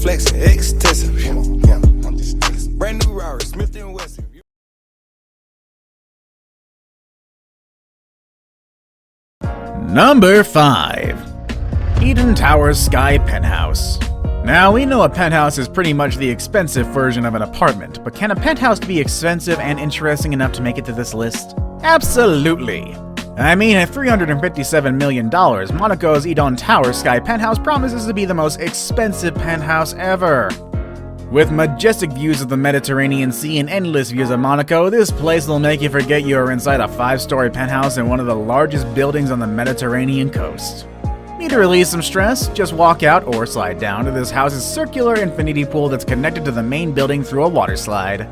flexing, extensive. Brand new Rari, Smith & Wesson. Number 5. Eden Towers Sky Penthouse. Now, we know a penthouse is pretty much the expensive version of an apartment, but can a penthouse be expensive and interesting enough to make it to this list? Absolutely! I mean, at $357 million, Monaco's Eden Towers Sky Penthouse promises to be the most expensive penthouse ever. With majestic views of the Mediterranean Sea and endless views of Monaco, this place will make you forget you are inside a 5-story penthouse in one of the largest buildings on the Mediterranean coast. Need to release some stress? Just walk out or slide down to this house's circular infinity pool that's connected to the main building through a water slide.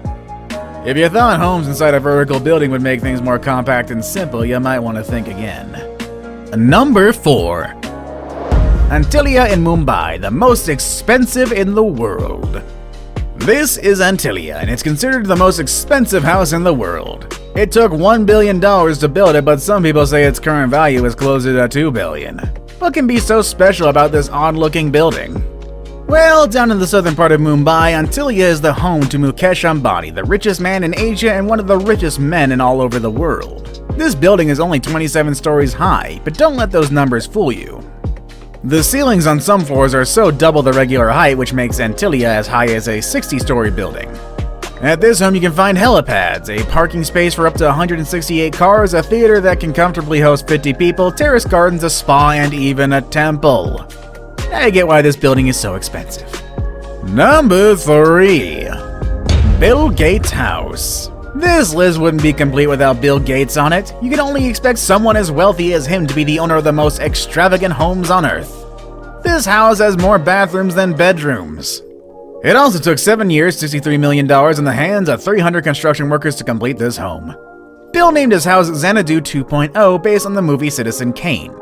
If you thought homes inside a vertical building would make things more compact and simple, you might want to think again. Number 4. Antilia in Mumbai, the most expensive in the world. This is Antilia, and it's considered the most expensive house in the world. It took $1 billion to build it, but some people say its current value is closer to $2 billion. What can be so special about this odd-looking building? Well, down in the southern part of Mumbai, Antilia is the home to Mukesh Ambani, the richest man in Asia and one of the richest men in all over the world. This building is only 27 stories high, but don't let those numbers fool you. The ceilings on some floors are so double the regular height, which makes Antilia as high as a 60-story building. At this home you can find helipads, a parking space for up to 168 cars, a theater that can comfortably host 50 people, terrace gardens, a spa, and even a temple. Now you get why this building is so expensive. Number 3. Bill Gates' house. This list wouldn't be complete without Bill Gates on it. You can only expect someone as wealthy as him to be the owner of the most extravagant homes on Earth. This house has more bathrooms than bedrooms. It also took 7 years, $63 million in the hands of 300 construction workers to complete this home. Bill named his house Xanadu 2.0 based on the movie Citizen Kane.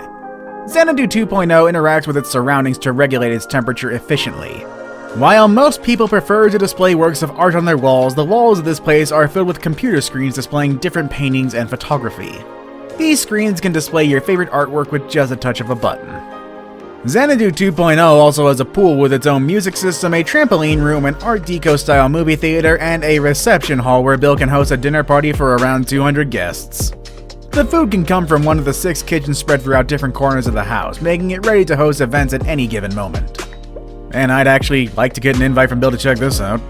Xanadu 2.0 interacts with its surroundings to regulate its temperature efficiently. While most people prefer to display works of art on their walls, the walls of this place are filled with computer screens displaying different paintings and photography. These screens can display your favorite artwork with just a touch of a button. Xanadu 2.0 also has a pool with its own music system, a trampoline room, an Art Deco-style movie theater, and a reception hall where Bill can host a dinner party for around 200 guests. The food can come from one of the 6 kitchens spread throughout different corners of the house, making it ready to host events at any given moment. And I'd actually like to get an invite from Bill to check this out.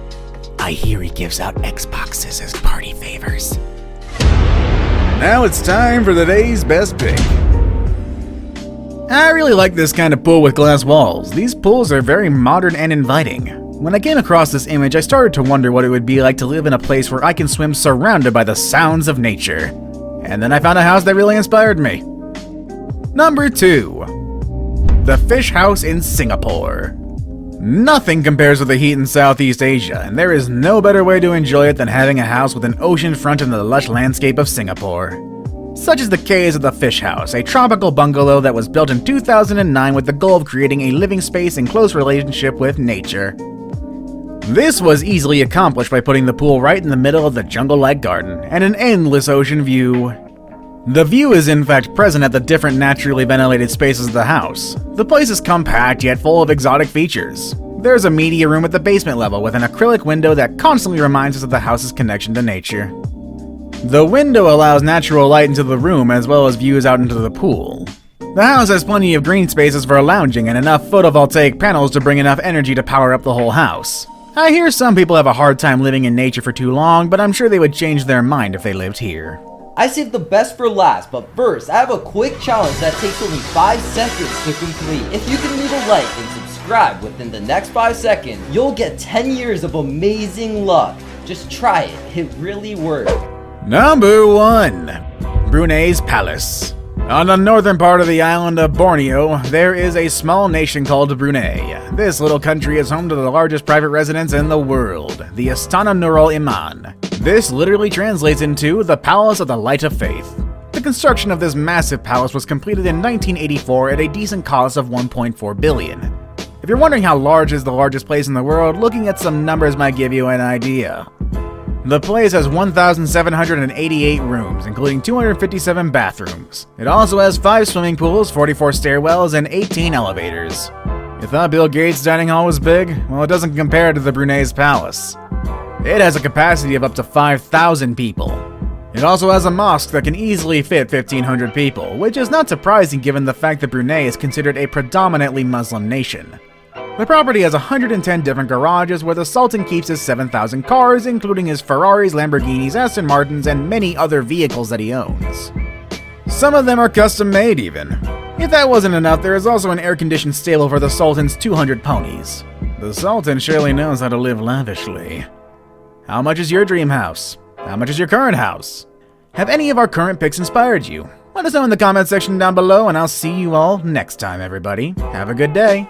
I hear he gives out Xboxes as party favors. Now it's time for the day's best pick. I really like this kind of pool with glass walls. These pools are very modern and inviting. When I came across this image, I started to wonder what it would be like to live in a place where I can swim surrounded by the sounds of nature. And then I found a house that really inspired me. Number 2. The Fish House in Singapore. Nothing compares with the heat in Southeast Asia, and there is no better way to enjoy it than having a house with an ocean front in the lush landscape of Singapore. Such is the case of the Fish House, a tropical bungalow that was built in 2009 with the goal of creating a living space in close relationship with nature. This was easily accomplished by putting the pool right in the middle of the jungle-like garden, and an endless ocean view. The view is in fact present at the different naturally ventilated spaces of the house. The place is compact yet full of exotic features. There's a media room at the basement level with an acrylic window that constantly reminds us of the house's connection to nature. The window allows natural light into the room as well as views out into the pool. The house has plenty of green spaces for lounging and enough photovoltaic panels to bring enough energy to power up the whole house. I hear some people have a hard time living in nature for too long, but I'm sure they would change their mind if they lived here. I saved the best for last, but first, I have a quick challenge that takes only 5 seconds to complete. If you can leave a like and subscribe within the next 5 seconds, you'll get 10 years of amazing luck. Just try it, it really works. Number 1. Brunei's Palace. On the northern part of the island of Borneo, there is a small nation called Brunei. This little country is home to the largest private residence in the world, the Istana Nurul Iman. This literally translates into the Palace of the Light of Faith. The construction of this massive palace was completed in 1984 at a decent cost of $1.4 billion. If you're wondering how large is the largest place in the world, looking at some numbers might give you an idea. The place has 1,788 rooms, including 257 bathrooms. It also has 5 swimming pools, 44 stairwells, and 18 elevators. You thought Bill Gates' dining hall was big? Well, it doesn't compare to the Brunei's palace. It has a capacity of up to 5,000 people. It also has a mosque that can easily fit 1,500 people, which is not surprising given the fact that Brunei is considered a predominantly Muslim nation. The property has 110 different garages where the Sultan keeps his 7,000 cars, including his Ferraris, Lamborghinis, Aston Martins, and many other vehicles that he owns. Some of them are custom made even. If that wasn't enough, there is also an air-conditioned stable for the Sultan's 200 ponies. The Sultan surely knows how to live lavishly. How much is your dream house? How much is your current house? Have any of our current picks inspired you? Let us know in the comment section down below, and I'll see you all next time, everybody. Have a good day.